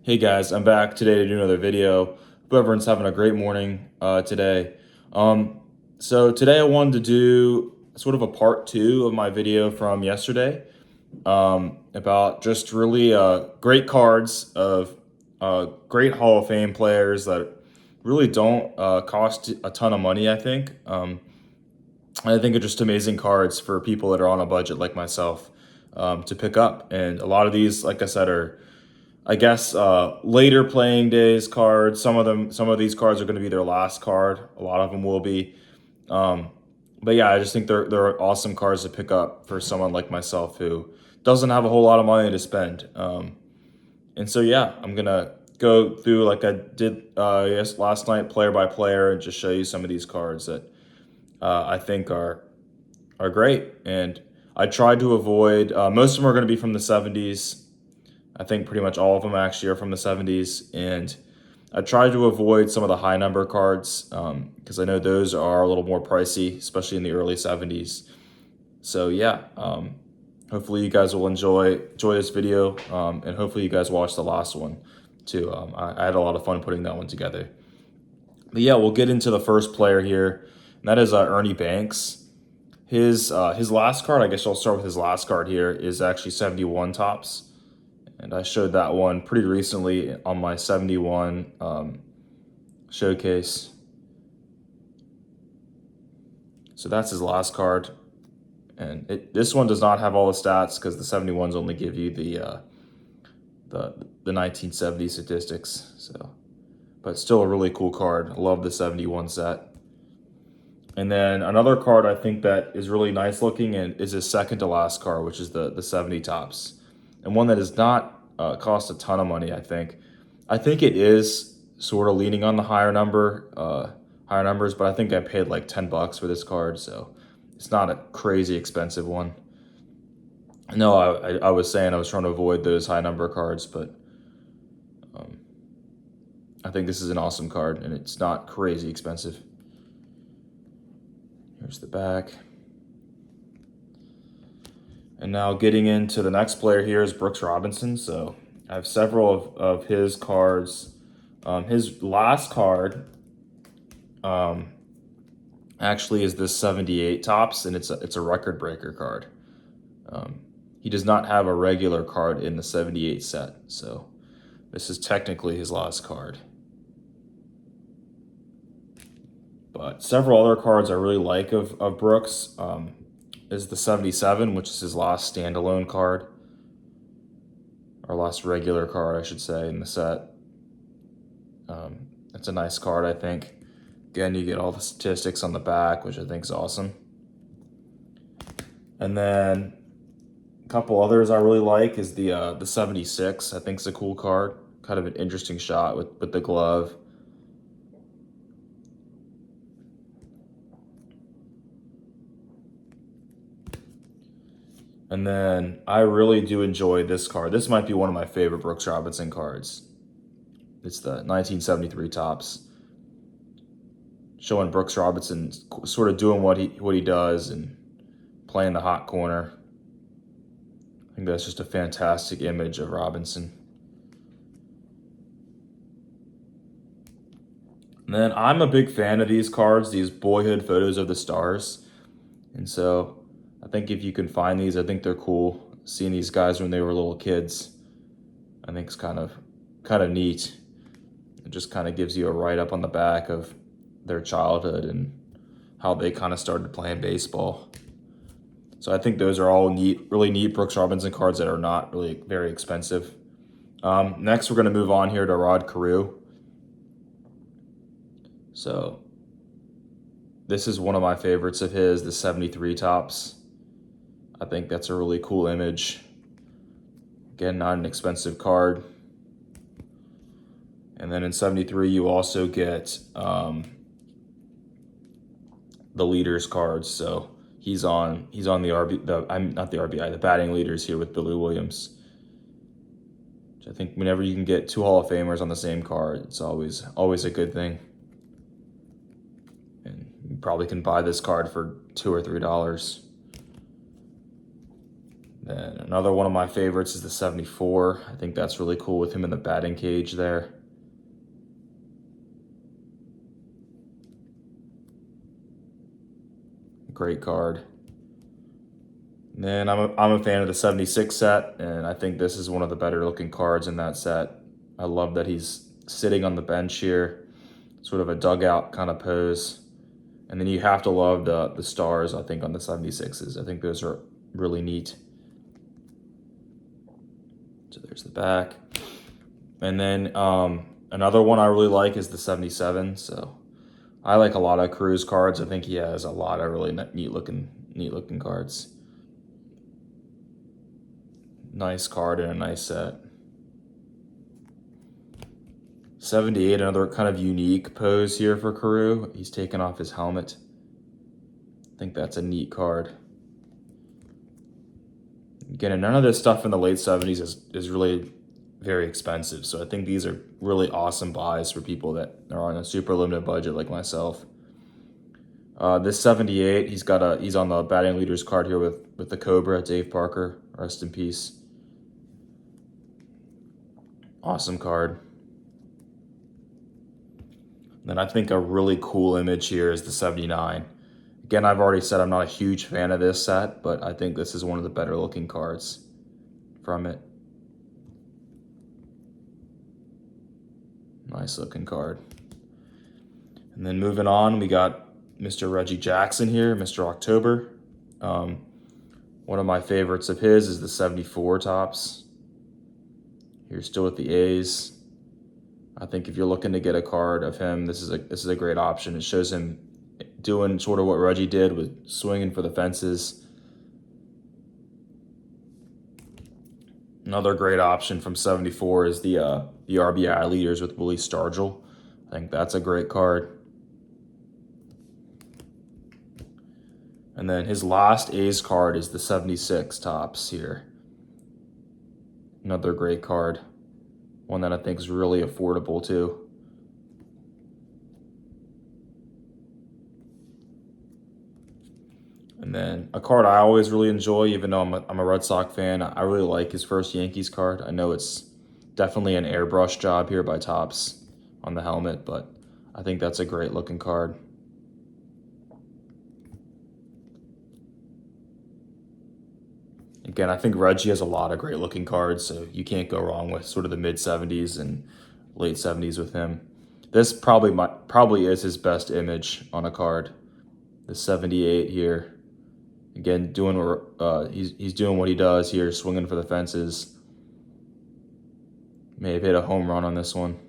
Hey guys, I'm back today to do another video. Hope everyone's having a great morning today. So today I wanted to do sort of a part two of my video from yesterday about just really great cards of great Hall of Fame players that really don't cost a ton of money, I think. I think are just amazing cards for people that are on a budget like myself to pick up. And a lot of these, like I said, are I guess later playing days cards. Some of these cards are going to be their last card. A lot of them will be. Um, but yeah, I just think they're awesome cards to pick up for someone like myself who doesn't have a whole lot of money to spend. And so yeah, I'm gonna go through like I did yes last night, player by player, and just show you some of these cards that I think are great. And I tried to avoid most of them are going to be from the 70s. I think pretty much all of them actually are from the 70s. And I tried to avoid some of the high number cards because I know those are a little more pricey, especially in the early 70s. So yeah, hopefully you guys will enjoy this video, and hopefully you guys watch the last one too. I had a lot of fun putting that one together. But yeah, we'll get into the first player here, and that is Ernie Banks. His last card, I guess I'll start with his last card here, is actually 71 tops. And I showed that one pretty recently on my 71 showcase. So that's his last card. And this one does not have all the stats because the 71s only give you the 1970 statistics. So, but still a really cool card. I love the 71 set. And then another card I think that is really nice looking and is his second to last card, which is the 70 tops. And one that does not cost a ton of money, I think. I think it is sort of leaning on the higher numbers, but I think I paid like $10 for this card, so it's not a crazy expensive one. No, I was saying I was trying to avoid those high number cards, but um, I think this is an awesome card and it's not crazy expensive. Here's the back. And now getting into the next player here is Brooks Robinson. So I have several of his cards. His last card actually is this 78 tops, and it's a record breaker card. He does not have a regular card in the 78 set, so this is technically his last card. But several other cards I really like of Brooks is the 77, which is his last standalone card, or last regular card, I should say, in the set. It's a nice card, I think. Again, you get all the statistics on the back, which I think is awesome. And then a couple others I really like is the 76. I think it's a cool card. Kind of an interesting shot with the glove. And then I really do enjoy this card. This might be one of my favorite Brooks Robinson cards. It's the 1973 tops, showing Brooks Robinson sort of doing what he does and playing the hot corner. I think that's just a fantastic image of Robinson. And then I'm a big fan of these cards, these boyhood photos of the stars. And so I think if you can find these, I think they're cool. Seeing these guys when they were little kids, I think it's kind of neat. It just kind of gives you a write-up on the back of their childhood and how they kind of started playing baseball. So I think those are all neat, really neat Brooks Robinson cards that are not really very expensive. Next, we're going to move on here to Rod Carew. So this is one of my favorites of his, the 73 tops. I think that's a really cool image. Again, not an expensive card. And then in 73, you also get the leaders cards. So he's on I'm not the RBI, the batting leaders here with Billy Williams. Which I think whenever you can get two Hall of Famers on the same card, it's always a good thing. And you probably can buy this card for $2 or $3. Then Another one of my favorites is the 74. I think that's really cool with him in the batting cage there. Great card. And then I'm a fan of the 76 set, and I think this is one of the better looking cards in that set. I love that he's sitting on the bench here, sort of a dugout kind of pose. And then you have to love the stars, I think, on the 76s. I think those are really neat. So there's the back. And then another one I really like is the 77. So I like a lot of Cruz cards. I think he has a lot of really neat looking cards. Nice card and a nice set. 78, another kind of unique pose here for Carew. He's taken off his helmet. I think that's a neat card. Again, none of this stuff in the late 70s is really very expensive. So I think these are really awesome buys for people that are on a super limited budget like myself. This 78, he's on the batting leaders card here with the Cobra, Dave Parker. Rest in peace. Awesome card. Then I think a really cool image here is the 79. Again, I've already said I'm not a huge fan of this set, but I think this is one of the better looking cards from it. Nice looking card. And then moving on, we got Mr. Reggie Jackson here, Mr. October. One of my favorites of his is the 74 tops. Here still with the A's. I think if you're looking to get a card of him, this is a great option. It shows him doing sort of what Reggie did with swinging for the fences. Another great option from 74 is the RBI leaders with Willie Stargell. I think that's a great card. And then his last A's card is the 76 tops here. Another great card. One that I think is really affordable too. And then a card I always really enjoy, even though I'm a Red Sox fan, I really like his first Yankees card. I know it's definitely an airbrush job here by Topps on the helmet, but I think that's a great looking card. Again, I think Reggie has a lot of great looking cards, so you can't go wrong with sort of the mid 70s and late 70s with him. This probably is his best image on a card. The 78 here. Again, he's doing what he does here, swinging for the fences. May have hit a home run on this one.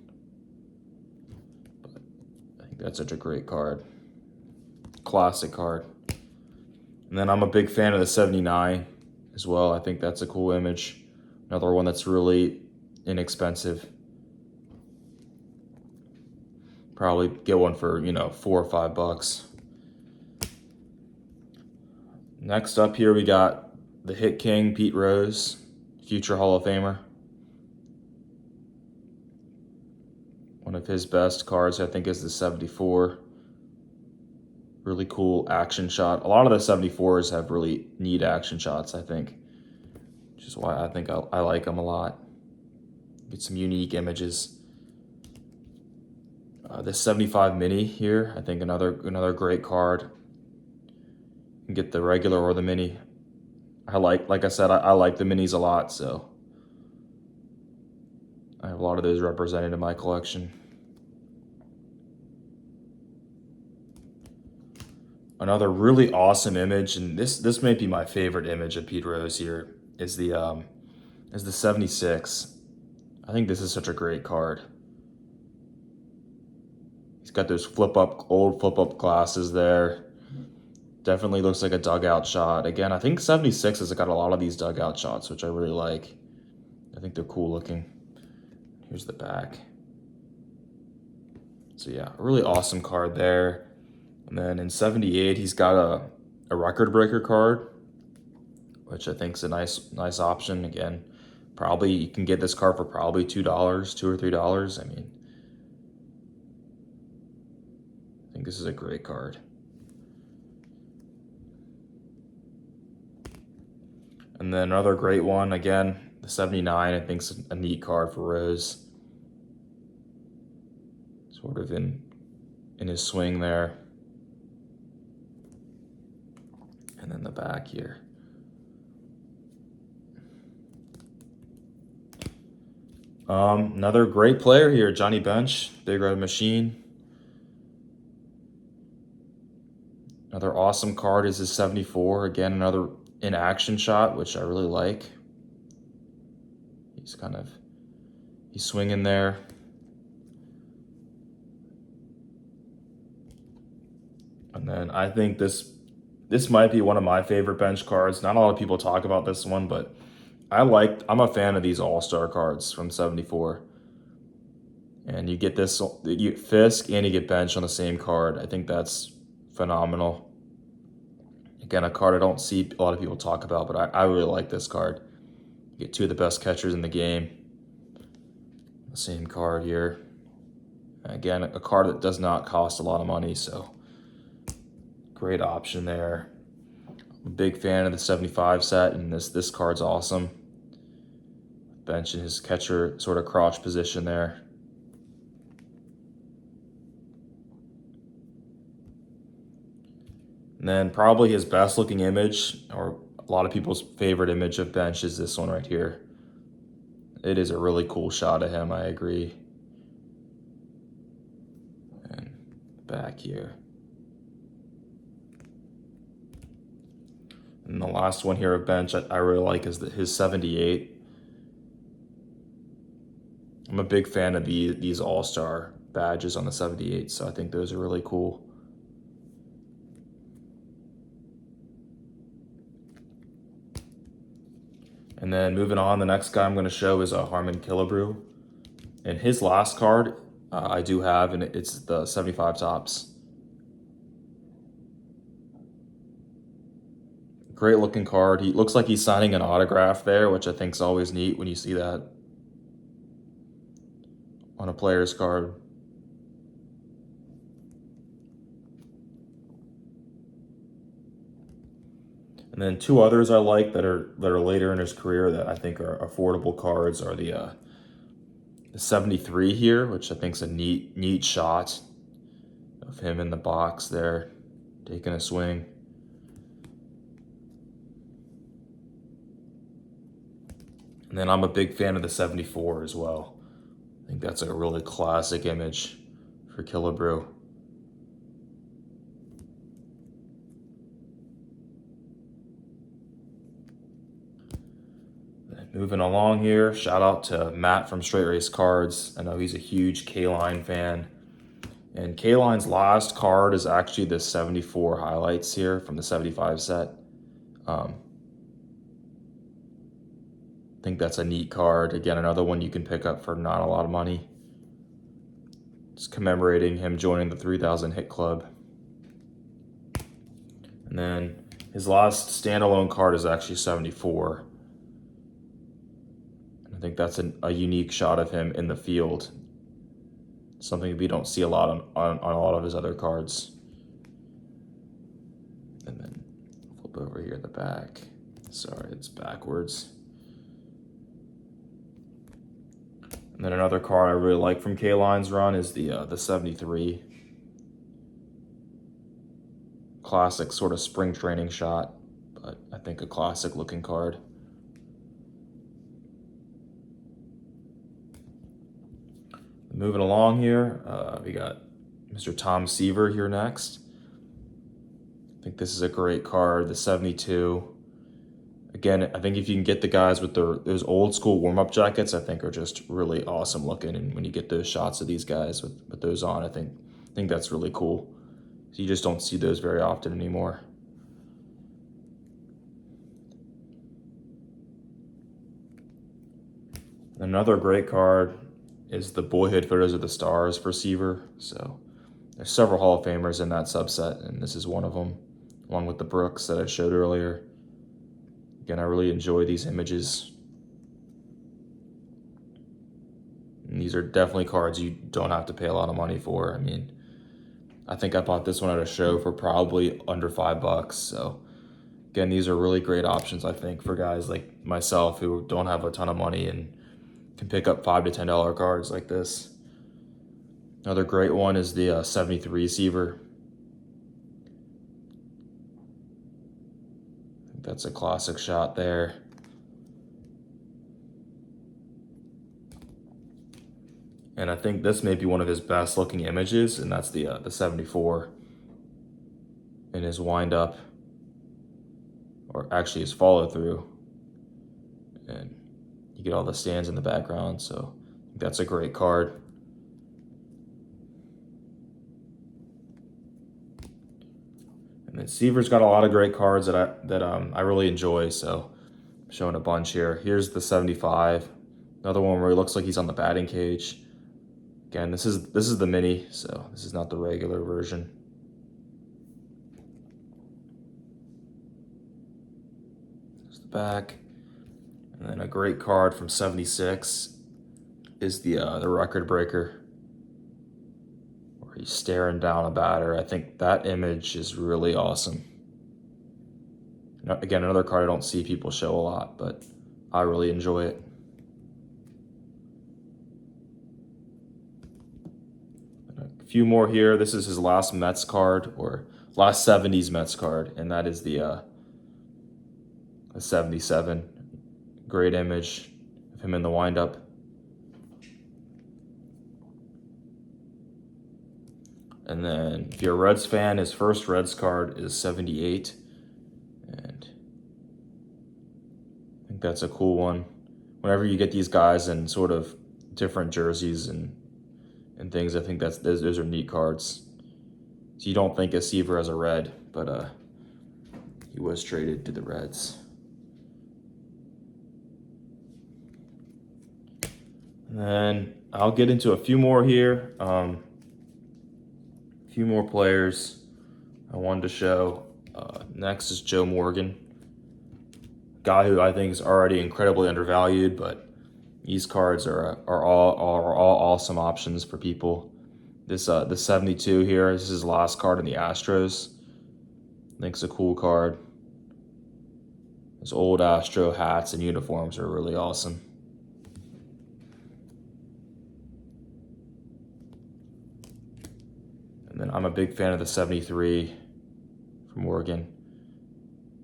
But I think that's such a great card. Classic card. And then I'm a big fan of the 79 as well. I think that's a cool image. Another one that's really inexpensive. Probably get one for, $4 or $5. Next up here, we got the Hit King, Pete Rose, future Hall of Famer. One of his best cards, I think, is the 74. Really cool action shot. A lot of the 74s have really neat action shots, I think, which is why I think I like them a lot. Get some unique images. This 75 mini here, I think another great card. You can get the regular or the mini. Like I said, I like the minis a lot, so I have a lot of those represented in my collection. Another really awesome image, and this may be my favorite image of Pete Rose here, is the 76. I think this is such a great card. He's got those old flip up glasses there. Definitely looks like a dugout shot. Again, I think 76 has got a lot of these dugout shots, which I really like. I think they're cool looking. Here's the back. So yeah, a really awesome card there. And then in 78, he's got a record breaker card, which I think is a nice option. Again, probably you can get this card for probably $2 or $3. I mean, I think this is a great card. And then another great one, again, the 79, I think is a neat card for Rose. Sort of in his swing there. And then the back here. Another great player here, Johnny Bench, Big Red Machine. Another awesome card is his 74. Again, another in-action shot, which I really like. He's swinging there. And then I think this might be one of my favorite bench cards. Not a lot of people talk about this one, but I'm a fan of these All-Star cards from 74. And you get this, you get Fisk and you get Bench on the same card. I think that's phenomenal. Again, a card I don't see a lot of people talk about, but I really like this card. You get two of the best catchers in the game. The same card here. Again, a card that does not cost a lot of money, so great option there. I'm a big fan of the 75 set, and this card's awesome. Bench in his catcher sort of crotch position there. And then probably his best looking image, or a lot of people's favorite image of Bench, is this one right here. It is a really cool shot of him, I agree. And back here. And the last one here of Bench I really like is his 78. I'm a big fan of these All-Star badges on the 78, so I think those are really cool. And then moving on, the next guy I'm going to show is Harmon Killebrew. And his last card I do have, and it's the 75 Topps. Great looking card. He looks like he's signing an autograph there, which I think is always neat when you see that on a player's card. And then two others I like that are later in his career that I think are affordable cards are the 73 here, which I think is a neat shot of him in the box there, taking a swing. And then I'm a big fan of the 74 as well. I think that's a really classic image for Killebrew. Moving along here, shout out to Matt from Straight Race Cards. I know he's a huge K-Line fan. And K-Line's last card is actually the 74 highlights here from the 75 set. I think that's a neat card. Again, another one you can pick up for not a lot of money. Just commemorating him joining the 3,000 hit club. And then his last standalone card is actually 74. I think that's a unique shot of him in the field. Something we don't see a lot on a lot of his other cards. And then flip over here at the back. Sorry, it's backwards. And then another card I really like from K-Line's run is the 73. Classic sort of spring training shot, but I think a classic looking card. Moving along here, we got Mr. Tom Seaver here next. I think this is a great card, the 72. Again, I think if you can get the guys with those old school warm-up jackets, I think are just really awesome looking. And when you get those shots of these guys with those on, I think that's really cool. You just don't see those very often anymore. Another great card is the Boyhood Photos of the Stars for Seaver. So there's several Hall of Famers in that subset, and this is one of them, along with the Brooks that I showed earlier. Again, I really enjoy these images. And these are definitely cards you don't have to pay a lot of money for. I mean, I think I bought this one at a show for probably under $5, so Again, these are really great options, I think, for guys like myself who don't have a ton of money and can pick up $5 to $10 cards like this. Another great one is the 73 Seaver. That's a classic shot there. And I think this may be one of his best looking images, and that's the 74 in his windup, or actually his follow through. And you get all the stands in the background, so that's a great card. And then Seaver's got a lot of great cards that I really enjoy, so I'm showing a bunch here. Here's the 75, another one where he looks like he's on the batting cage. Again, this is the mini, so this is not the regular version. There's the back. And then a great card from 76 is the record breaker, where he's staring down a batter. I think that image is really awesome. Again, another card I don't see people show a lot, but I really enjoy it. A few more here. This is his last Mets card, or last 70s Mets card, and that is the 77. Great image of him in the windup. And then if you're a Reds fan, his first Reds card is 78. And I think that's a cool one. Whenever you get these guys in sort of different jerseys and things, I think those are neat cards. So you don't think of Seaver as a Red, but he was traded to the Reds. And then I'll get into a few more here. A few more players I wanted to show. Next is Joe Morgan, guy who I think is already incredibly undervalued, but these cards are all awesome options for people. This 72 here, this is his last card in the Astros. I think it's a cool card. Those old Astro hats and uniforms are really awesome. And then I'm a big fan of the 73 from Morgan.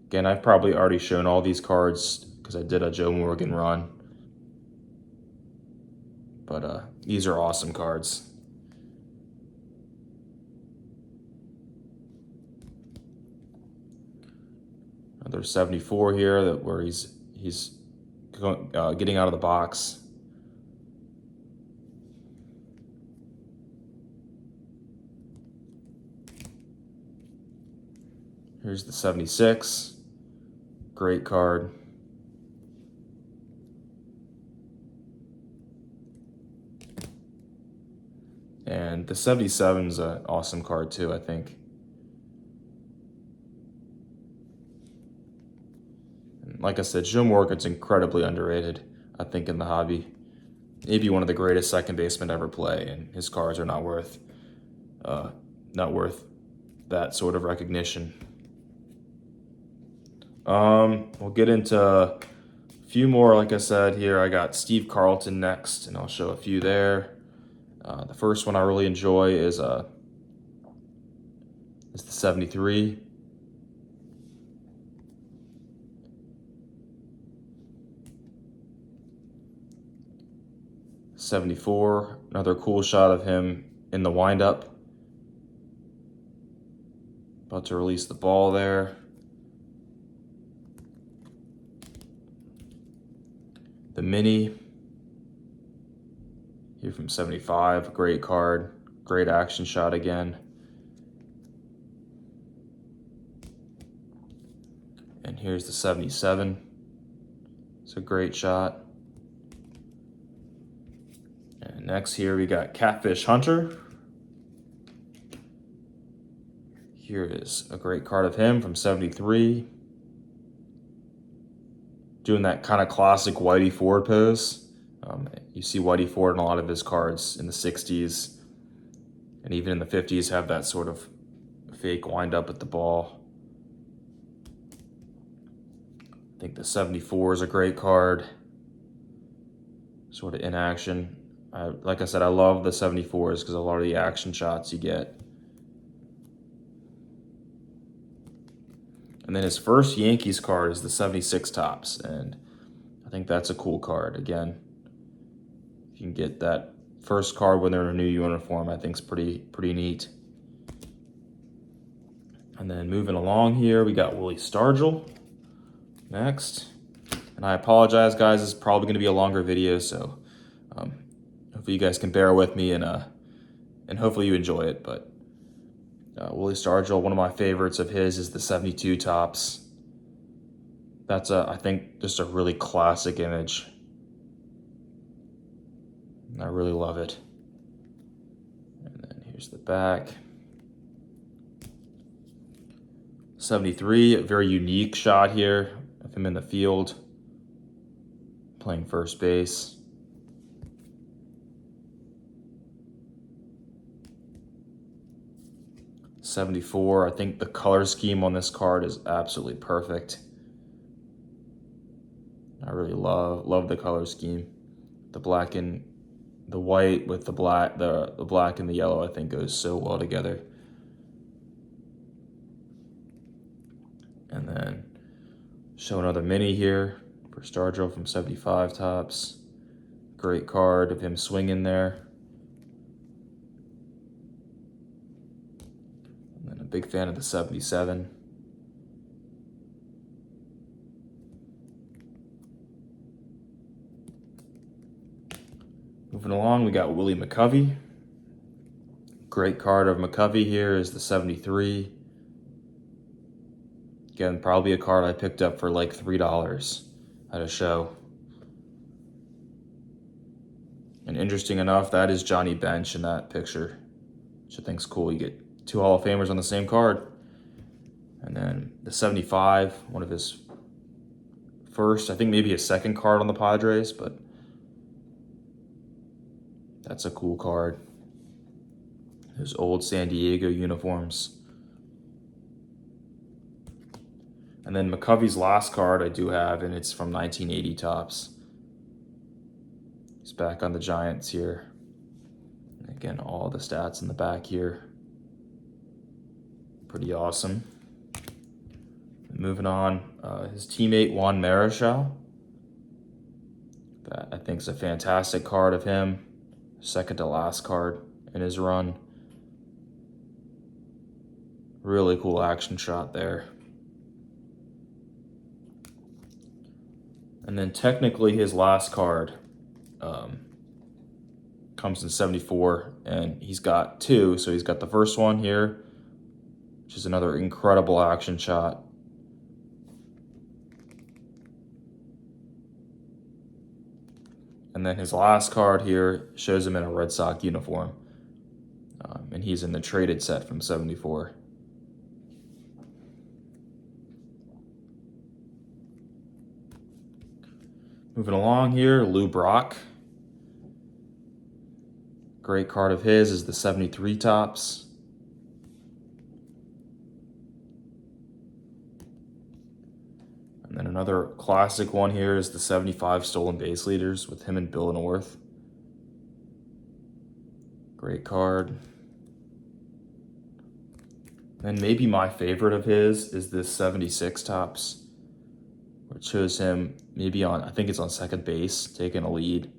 Again, I've probably already shown all these cards because I did a Joe Morgan run. But these are awesome cards. Another 74 here where he's getting out of the box. Here's the 76. Great card. And the 77 is an awesome card too, I think. And like I said, Joe Morgan's incredibly underrated, I think, in the hobby. Maybe one of the greatest second basemen to ever play, and his cards are not worth that sort of recognition. We'll get into a few more. Like I said here, I got Steve Carlton next, and I'll show a few there. The first one I really enjoy is the 73. '74, another cool shot of him in the windup. About to release the ball there. The mini here from 75, great card, great action shot again. And here's the 77. It's a great shot. And next here we got Catfish Hunter. Here is a great card of him from 73. Doing that kind of classic Whitey Ford pose. You see Whitey Ford in a lot of his cards in the 60s and even in the 50s have that sort of fake wind up at the ball. think the 74 is a great card, sort of in action. Like I said, I love the 74s because a lot of the action shots you get. And then his first Yankees card is the 76 Topps, and I think that's a cool card. Again, if you can get that first card when they're in a new uniform, I think is pretty neat. And then moving along here, we got Willie Stargell next. And I apologize, guys, this is probably going to be a longer video, so hopefully you guys can bear with me and hopefully you enjoy it. But Willie Stargell, one of my favorites of his is the 72 Topps. That's I think just a really classic image. I really love it. And then here's the back. 73, a very unique shot here of him in the field, playing first base. 74, I think the color scheme on this card is absolutely perfect. I really love the color scheme. The black and the white with the black, the black and the yellow, I think goes so well together. And then show another mini here for Stargell from 75 Topps. Great card of him swinging there. And then a big fan of the 77. Moving along, we got Willie McCovey. Great card of McCovey here is the 73. Again, probably a card I picked up for like $3 at a show. And interesting enough, that is Johnny Bench in that picture, which I think is cool. You get two Hall of Famers on the same card. And then the 75, one of his first, I think maybe his second card on the Padres, but that's a cool card. His old San Diego uniforms. And then McCovey's last card I do have, and it's from 1980 Topps. He's back on the Giants here. And again, all the stats in the back here. Pretty awesome. And moving on, his teammate Juan Marichal. That I think is a fantastic card of him. Second to last card in his run. Really cool action shot there. And then technically his last card comes in 74, and he's got two. So he's got the first one here, which is another incredible action shot. And then his last card here shows him in a Red Sox uniform. And he's in the traded set from 74. Moving along here, Lou Brock. Great card of his is the 73 Topps. And then another classic one here is the 75 Stolen Base Leaders with him and Bill North. Great card. And maybe my favorite of his is this 76 Topps, which shows him maybe on, I think it's on second base, taking a lead.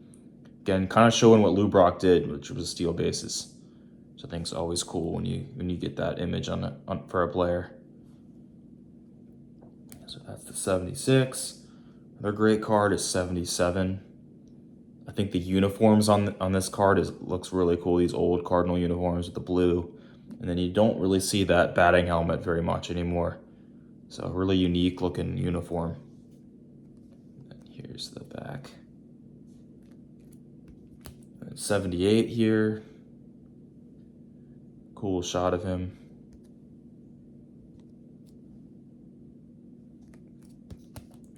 Again, kind of showing what Lou Brock did, which was steal bases. Which I think is always cool when you get that image for a player. So that's the 76. Another great card is 77. I think the uniforms on this card looks really cool. These old Cardinal uniforms with the blue. And then you don't really see that batting helmet very much anymore. So a really unique looking uniform. And here's the back. And 78 here. Cool shot of him.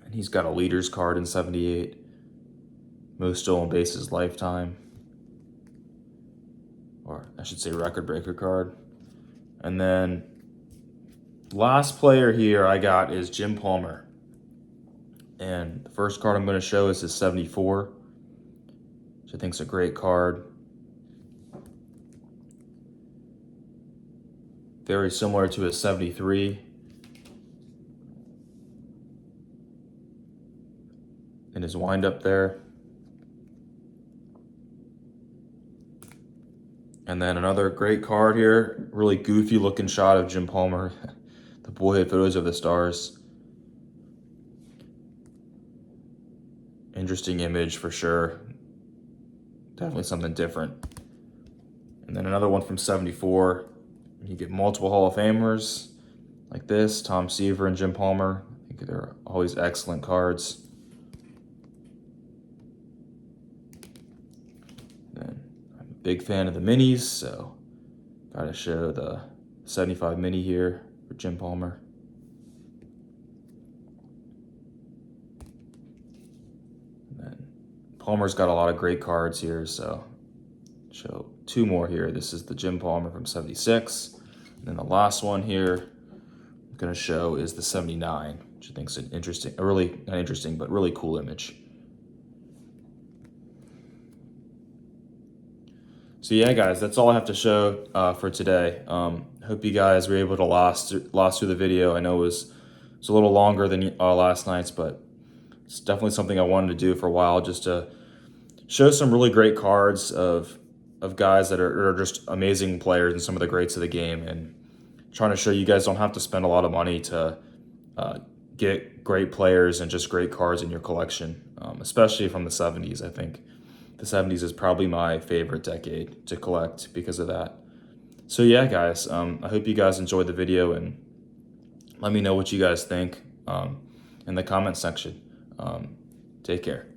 And he's got a leader's card in 78. Most stolen bases lifetime. Or I should say record breaker card. And then last player here I got is Jim Palmer. And the first card I'm going to show is his 74, which I think is a great card. Very similar to his 73. And his windup there. And then another great card here, really goofy looking shot of Jim Palmer, the Boyhood Photos of the Stars. Interesting image for sure. Definitely something different. And then another one from 74. You get multiple Hall of Famers like this, Tom Seaver and Jim Palmer. I think they're always excellent cards. Then I'm a big fan of the minis, so gotta show the 75 mini here for Jim Palmer. And then Palmer's got a lot of great cards here, so show two more here. This is the Jim Palmer from 76. And then the last one here I'm gonna show is the 79, which I think is an interesting, not interesting, but really cool image. So yeah, guys, that's all I have to show for today. Hope you guys were able to last through the video. I know it was a little longer than last night's, but it's definitely something I wanted to do for a while, just to show some really great cards of guys that are just amazing players and some of the greats of the game, and trying to show you guys don't have to spend a lot of money to get great players and just great cards in your collection, especially from the 70s. I think the 70s is probably my favorite decade to collect because of that. So yeah, guys, I hope you guys enjoyed the video, and let me know what you guys think in the comment section. Take care.